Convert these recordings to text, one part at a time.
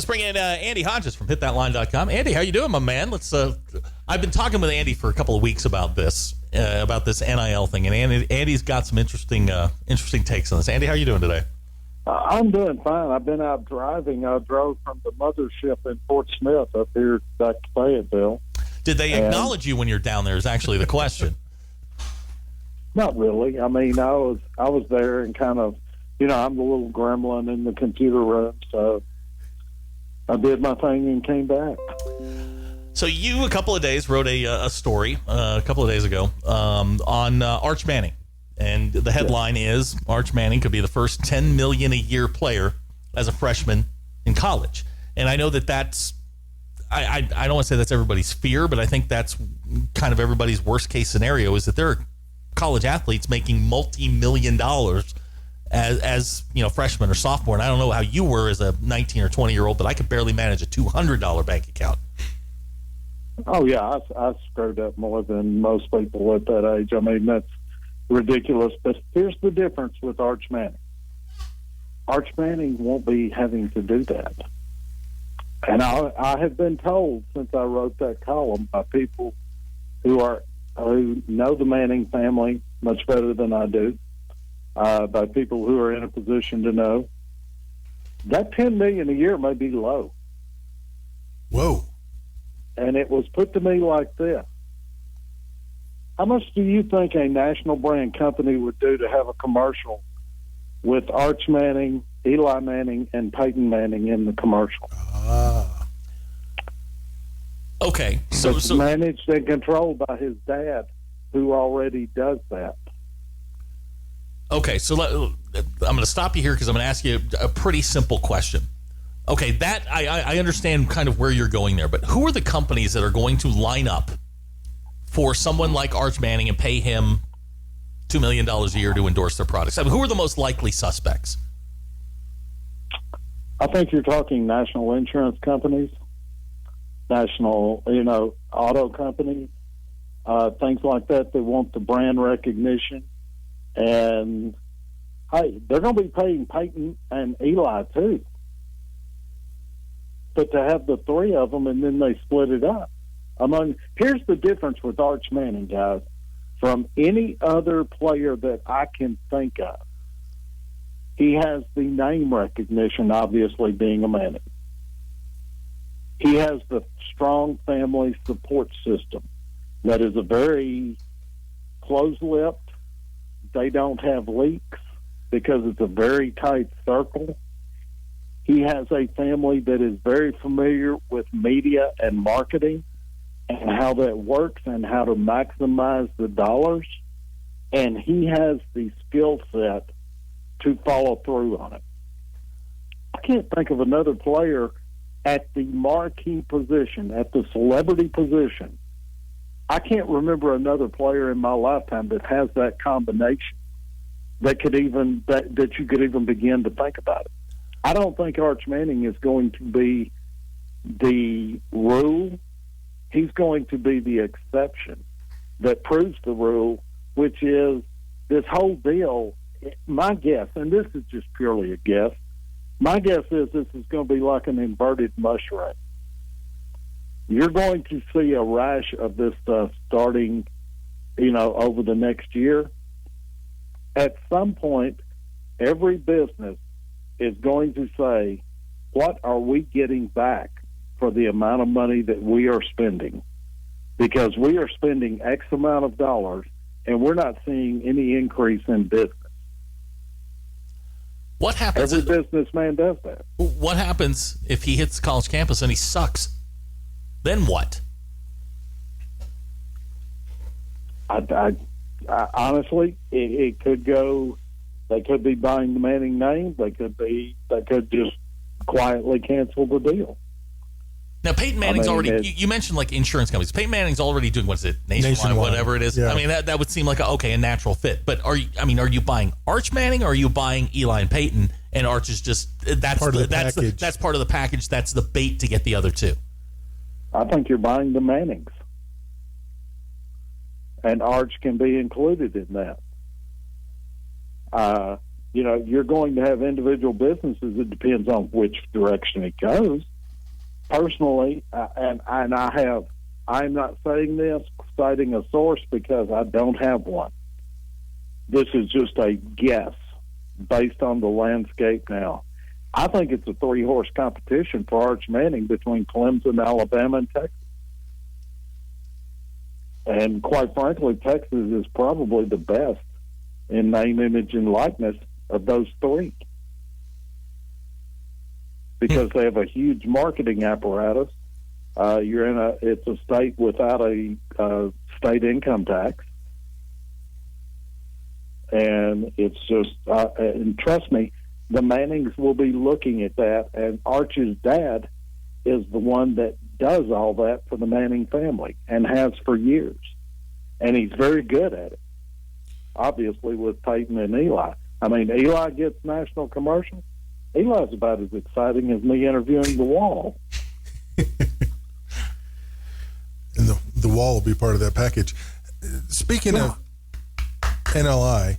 Let's bring in Andy Hodges from hitthatline.com. Andy, how you doing, my man? I've been talking with Andy for a couple of weeks about this NIL thing, and Andy's got some interesting takes on this. Andy, how you doing today? I'm doing fine. I've been out driving. I drove from the mothership in Fort Smith up here back to Fayetteville. Did they acknowledge you when you're down there is actually the question. Not really. I mean, I was there and kind of, I'm the little gremlin in the computer room, so I did my thing and came back. So you, a couple of days, wrote a story a couple of days ago on Arch Manning. And the headline is, Arch Manning could be the first $10 million a year player as a freshman in college. And I know that's, I don't want to say that's everybody's fear, but I think that's kind of everybody's worst case scenario is that there are college athletes making multi-million dollars as freshman or sophomore. And I don't know how you were as a 19 or 20-year-old, but I could barely manage a $200 bank account. Oh, yeah, I screwed up more than most people at that age. I mean, that's ridiculous. But here's the difference with Arch Manning. Arch Manning won't be having to do that. And I have been told since I wrote that column by people who know the Manning family much better than I do, by people who are in a position to know, that $10 million a year may be low. Whoa. And it was put to me like this. How much do you think a national brand company would do to have a commercial with Arch Manning, Eli Manning, and Peyton Manning in the commercial? Okay. So managed and controlled by his dad, who already does that. Okay, so I'm going to stop you here because I'm going to ask you a pretty simple question. Okay, that I understand kind of where you're going there, but who are the companies that are going to line up for someone like Arch Manning and pay him $2 million a year to endorse their products? I mean, who are the most likely suspects? I think you're talking national insurance companies, national, auto companies, things like that want the brand recognition. And, hey, they're going to be paying Peyton and Eli, too. But to have the three of them and then they split it up. Here's the difference with Arch Manning, guys, from any other player that I can think of. He has the name recognition, obviously, being a Manning. He has the strong family support system that is a very close-lipped. They don't have leaks because it's a very tight circle. He has a family that is very familiar with media and marketing and how that works and how to maximize the dollars. And he has the skill set to follow through on it. I can't think of another player at the marquee position, at the celebrity position. I can't remember another player in my lifetime that has that combination that you could even begin to think about it. I don't think Arch Manning is going to be the rule. He's going to be the exception that proves the rule, which is this whole deal. My guess, and this is just purely a guess, my guess is this is going to be like an inverted mushroom. You're going to see a rash of this stuff starting, over the next year. At some point, every business is going to say, what are we getting back for the amount of money that we are spending? Because we are spending X amount of dollars and we're not seeing any increase in business. What happens? Every businessman does that. What happens if he hits the college campus and he sucks? Then what? I honestly, it could go. They could be buying the Manning name. They could just quietly cancel the deal. Now, Peyton Manning's already, you mentioned like insurance companies. Peyton Manning's already doing, what is it, Nationwide, whatever it is. Yeah. I mean, that would seem like a natural fit. But are you buying Arch Manning or are you buying Eli and Peyton? And Arch is just, that's part of the package. That's the bait to get the other two. I think you're buying the Mannings. And Arch can be included in that. You're going to have individual businesses. It depends on which direction it goes. personally, and I'm not saying this, citing a source because I don't have one. This is just a guess based on the landscape now. I think it's a 3-horse competition for Arch Manning between Clemson, Alabama, and Texas. And quite frankly, Texas is probably the best in name, image, and likeness of those 3. Because they have a huge marketing apparatus. It's a state without a state income tax. And it's just, and trust me, the Mannings will be looking at that, and Arch's dad is the one that does all that for the Manning family and has for years. And he's very good at it, obviously, with Peyton and Eli. I mean, Eli gets national commercials. Eli's about as exciting as me interviewing the Wall. And the Wall will be part of that package. Speaking of NLI,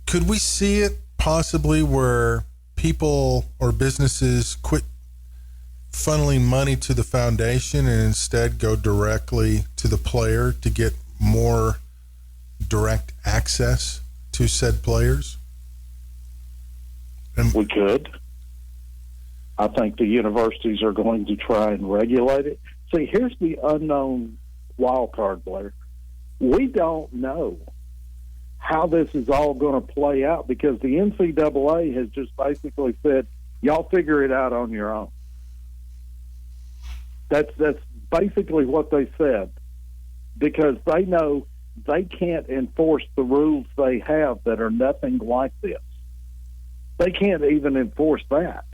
could we see it possibly where people or businesses quit funneling money to the foundation and instead go directly to the player to get more direct access to said players? We could. I think the universities are going to try and regulate it. See, here's the unknown wild card, Blair. We don't know how this is all going to play out because the NCAA has just basically said, y'all figure it out on your own. That's basically what they said, because they know they can't enforce the rules they have that are nothing like this. They can't even enforce that.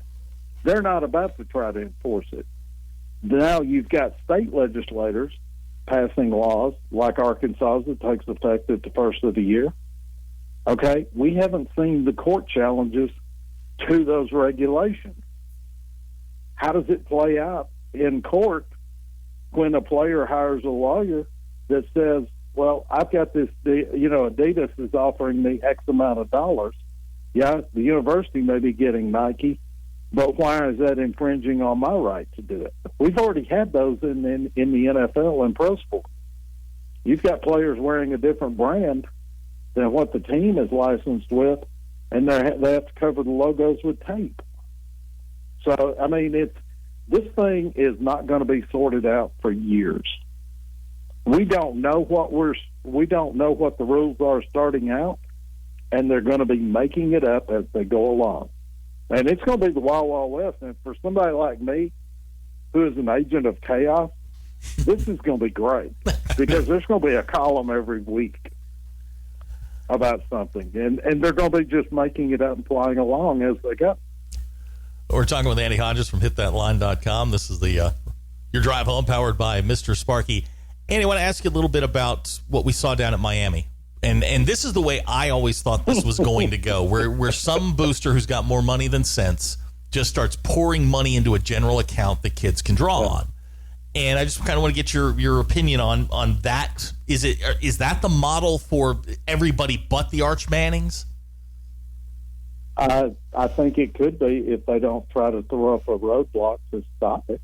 They're not about to try to enforce it. Now you've got state legislators passing laws like Arkansas that takes effect at the first of the year. Okay, we haven't seen the court challenges to those regulations. How does it play out in court when a player hires a lawyer that says, well, I've got this, Adidas is offering me X amount of dollars. Yeah, the university may be getting Nike, but why is that infringing on my right to do it? We've already had those in the NFL and pro sports. You've got players wearing a different brand than what the team is licensed with, and they have to cover the logos with tape. So, I mean, this thing is not going to be sorted out for years. We don't know what the rules are starting out, and they're going to be making it up as they go along. And it's going to be the Wild Wild West. And for somebody like me, who is an agent of chaos, this is going to be great because there's going to be a column every week about something. And they're going to be just making it up and flying along as they go. We're talking with Andy Hodges from hitthatline.com. This is the your drive home powered by Mr. Sparky. Andy, I want to ask you a little bit about what we saw down at Miami. And this is the way I always thought this was going to go, where some booster who's got more money than sense just starts pouring money into a general account that kids can draw on. And I just kind of want to get your opinion on that. Is that the model for everybody but the Arch Mannings? I think it could be if they don't try to throw up a roadblock to stop it.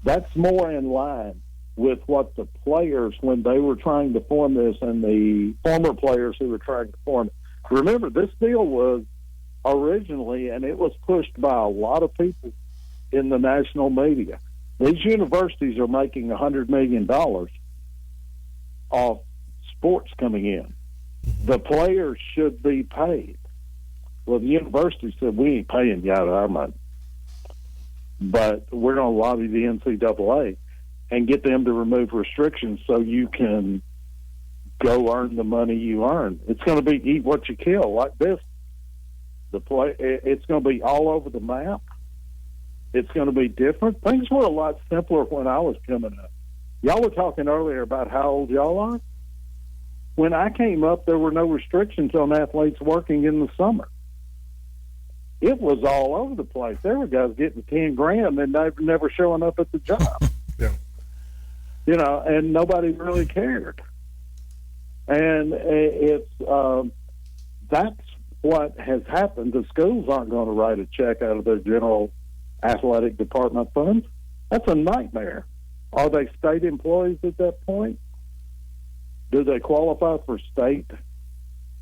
That's more in line with what the players, when they were trying to form this, and the former players who were trying to form it. Remember, this deal was originally, and it was pushed by a lot of people in the national media. These universities are making $100 million off sports coming in. The players should be paid. Well, the university said, we ain't paying you out of our money. But we're going to lobby the NCAA and get them to remove restrictions so you can go earn the money you earn. It's going to be eat what you kill, like this. It's going to be all over the map. It's going to be different. Things were a lot simpler when I was coming up. Y'all were talking earlier about how old y'all are. When I came up, there were no restrictions on athletes working in the summer. It was all over the place. There were guys getting $10,000 and never showing up at the job. Yeah. And nobody really cared. And that's what has happened. The schools aren't going to write a check out of their general athletic department funds. That's a nightmare. Are they state employees at that point? Do they qualify for state,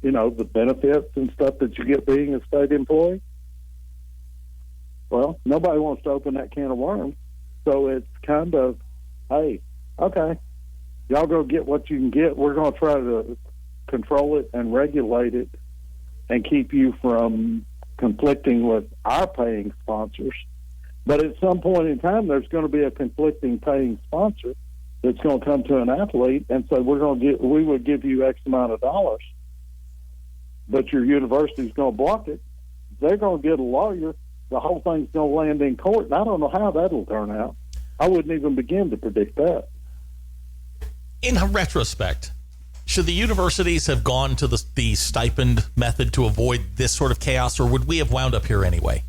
the benefits and stuff that you get being a state employee? Well, nobody wants to open that can of worms. So it's kind of, hey, okay, y'all go get what you can get. We're going to try to control it and regulate it and keep you from conflicting with our paying sponsors. But at some point in time, there's going to be a conflicting paying sponsor that's going to come to an athlete and say, we would give you X amount of dollars, but your university's going to block it. They're going to get a lawyer. The whole thing's going to land in court, and I don't know how that'll turn out. I wouldn't even begin to predict that. In retrospect, should the universities have gone to the stipend method to avoid this sort of chaos, or would we have wound up here anyway?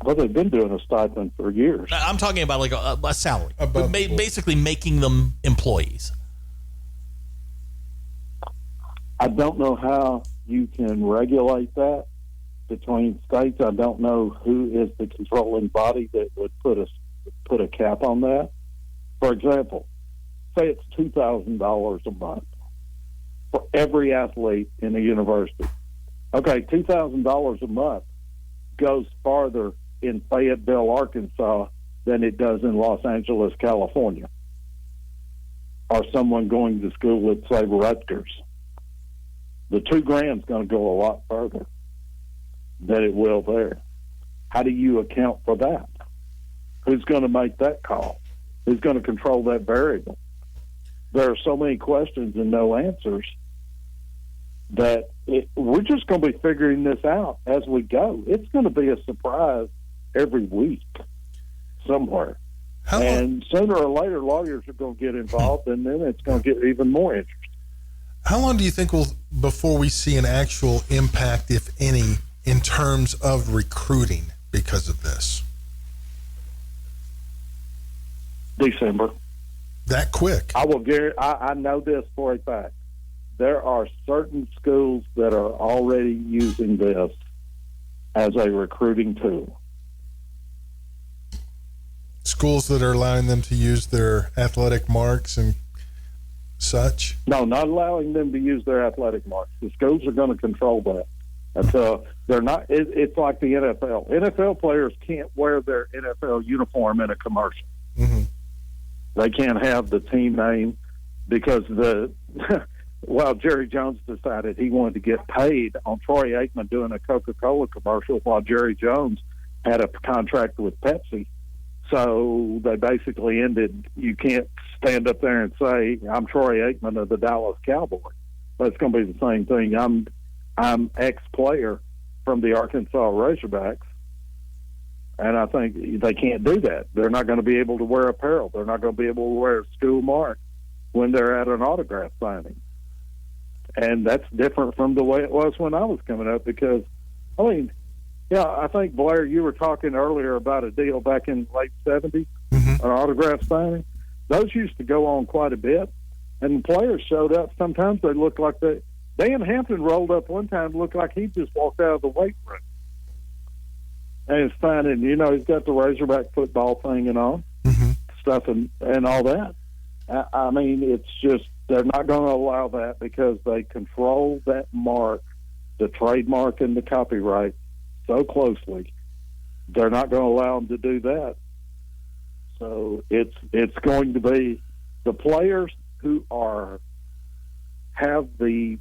Well, they've been doing a stipend for years. I'm talking about like a salary, Above basically making them employees. I don't know how you can regulate that between states. I don't know who is the controlling body that would put a cap on that. For example, say it's $2,000 a month for every athlete in a university. Okay, $2,000 a month goes farther in Fayetteville, Arkansas than it does in Los Angeles, California, or someone going to school at, say, Rutgers. The $2,000 is going to go a lot further than it will there. How do you account for that? Who's going to make that call? Who's going to control that variable? There are so many questions and no answers that we're just going to be figuring this out as we go. It's going to be a surprise every week somewhere. And sooner or later, lawyers are going to get involved, and then it's going to get even more interesting. How long do you think before we see an actual impact, if any, in terms of recruiting because of this? December. That quick? I will guarantee. I know this for a fact. There are certain schools that are already using this as a recruiting tool. Schools that are allowing them to use their athletic marks and such? No, not allowing them to use their athletic marks. The schools are going to control that. And so they're not. It's like the NFL. NFL players can't wear their NFL uniform in a commercial. Mm-hmm. They can't have the team name because Jerry Jones decided he wanted to get paid on Troy Aikman doing a Coca-Cola commercial while Jerry Jones had a contract with Pepsi. So they basically ended, you can't stand up there and say, I'm Troy Aikman of the Dallas Cowboys. But it's going to be the same thing. I'm ex-player from the Arkansas Razorbacks, and I think they can't do that. They're not going to be able to wear apparel. They're not going to be able to wear a school mark when they're at an autograph signing. And that's different from the way it was when I was coming up because, I think, Blair, you were talking earlier about a deal back in late 70s, an autograph signing. Those used to go on quite a bit, and the players showed up. Sometimes they looked like Dan Hampton rolled up one time, looked like he just walked out of the weight room. And it's fine, and, he's got the Razorback football thing and all, stuff and all that. It's just they're not going to allow that because they control that mark, the trademark and the copyright, so closely. They're not going to allow them to do that. So it's going to be the players who have the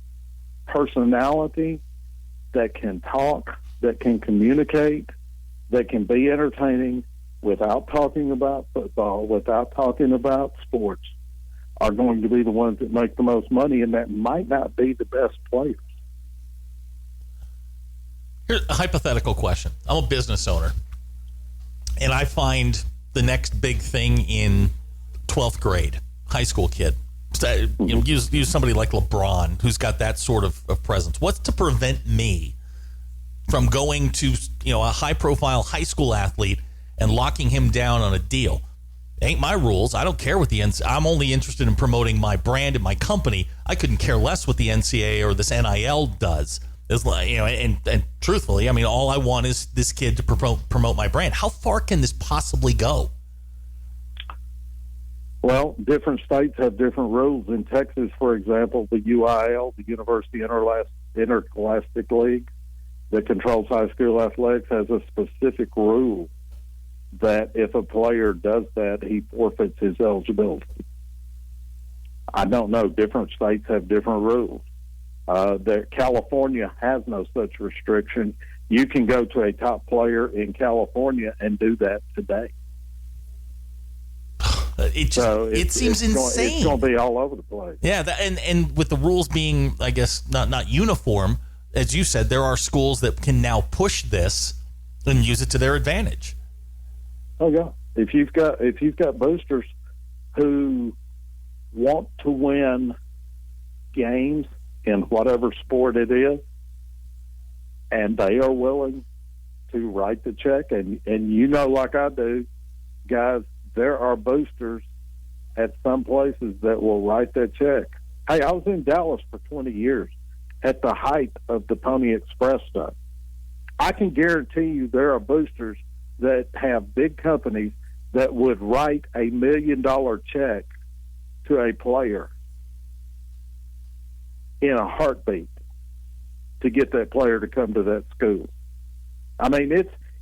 personality that can talk, that can communicate, that can be entertaining without talking about football, without talking about sports, are going to be the ones that make the most money, and that might not be the best players. Here's a hypothetical question. I'm a business owner, and I find the next big thing in 12th grade, high school kid. Use somebody like LeBron, who's got that sort of presence. What's to prevent me from going to a high-profile high school athlete and locking him down on a deal? Ain't my rules. I don't care what the NCAA. I'm only interested in promoting my brand and my company. I couldn't care less what the NCAA or this NIL does. It's like, and truthfully, I mean, all I want is this kid to promote my brand. How far can this possibly go? Well, different states have different rules. In Texas, for example, the UIL, the University Interscholastic League, that controls high school athletics, has a specific rule that if a player does that, he forfeits his eligibility. I don't know. Different states have different rules. California has no such restriction. You can go to a top player in California and do that today. It seems insane. It's going to be all over the place. Yeah, and with the rules being, I guess, not uniform, as you said, there are schools that can now push this and use it to their advantage. Oh yeah, if you've got boosters who want to win games in whatever sport it is, and they are willing to write the check, and like I do, guys, there are boosters at some places that will write that check. Hey, I was in Dallas for 20 years at the height of the Pony Express stuff. I can guarantee you there are boosters that have big companies that would write $1 million check to a player in a heartbeat to get that player to come to that school. I mean,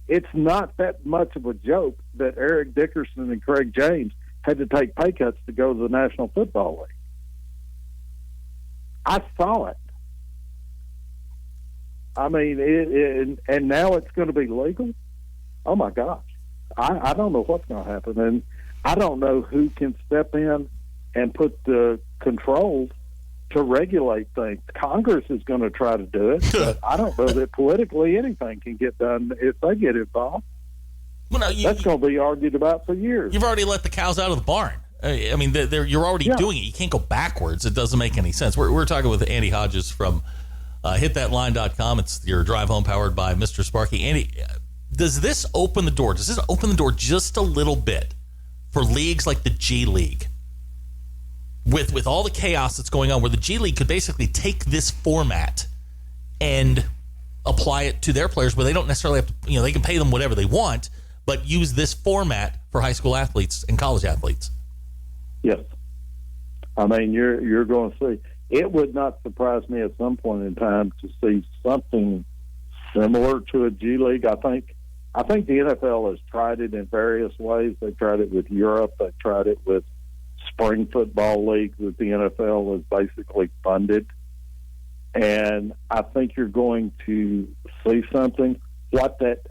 it's not that much of a joke that Eric Dickerson and Craig James had to take pay cuts to go to the National Football League. I saw it. I mean, and now it's going to be legal? Oh, my gosh. I don't know what's going to happen. And I don't know who can step in and put the controls to regulate things. Congress is going to try to do it, but I don't know that politically anything can get done if they get involved. Well, that's going to be argued about for years. You've already let the cows out of the barn. I mean, you're already doing it. You can't go backwards. It doesn't make any sense. We're talking with Andy Hodges from hitthatline.com. It's your drive home powered by Mr. Sparky. Andy, does this open the door? Does this open the door just a little bit for leagues like the G League? With all the chaos that's going on, where the G League could basically take this format and apply it to their players, where they don't necessarily have to, they can pay them whatever they want, but use this format for high school athletes and college athletes. Yes. I mean, you're going to see. It would not surprise me at some point in time to see something similar to a G League. I think the NFL has tried it in various ways. They've tried it with Europe. They've tried it with spring football leagues that the NFL has basically funded. And I think you're going to see something.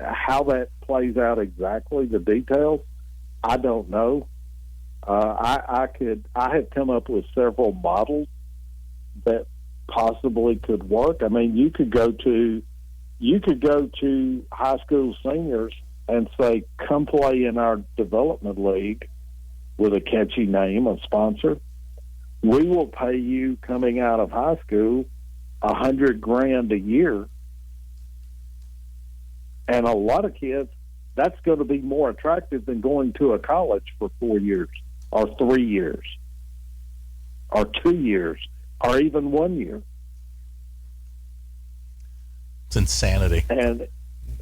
How that plays out exactly, the details, I don't know. I have come up with several models that possibly could work. I mean, you could go to high school seniors and say, come play in our development league with a catchy name, a sponsor. We will pay you coming out of high school $100,000 a year. And a lot of kids, that's going to be more attractive than going to a college for 4 years or 3 years or 2 years or even 1 year. It's insanity. And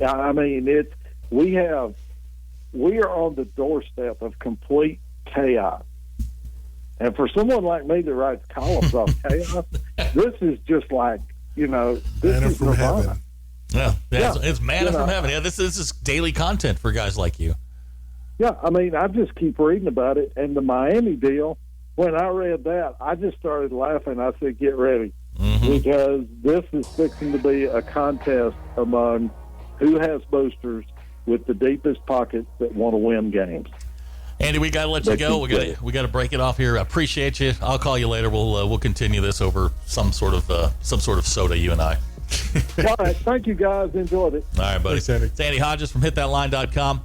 I mean, we are on the doorstep of complete chaos. And for someone like me that writes columns on chaos, this is just like, this manna is from nirvana. heaven. It's manna from heaven. Yeah, this is daily content for guys like you. Yeah, I mean, I just keep reading about it. And the Miami deal, when I read that, I just started laughing. I said, get ready. Mm-hmm. Because this is fixing to be a contest among who has boosters with the deepest pockets that want to win games. Andy, we got to let you go. We got to break it off here. I appreciate you. I'll call you later. We'll continue this over some sort of soda, you and I. All right. Thank you, guys. Enjoyed it. All right, buddy. Thanks, Andy. It's Andy Hodges from hitthatline.com.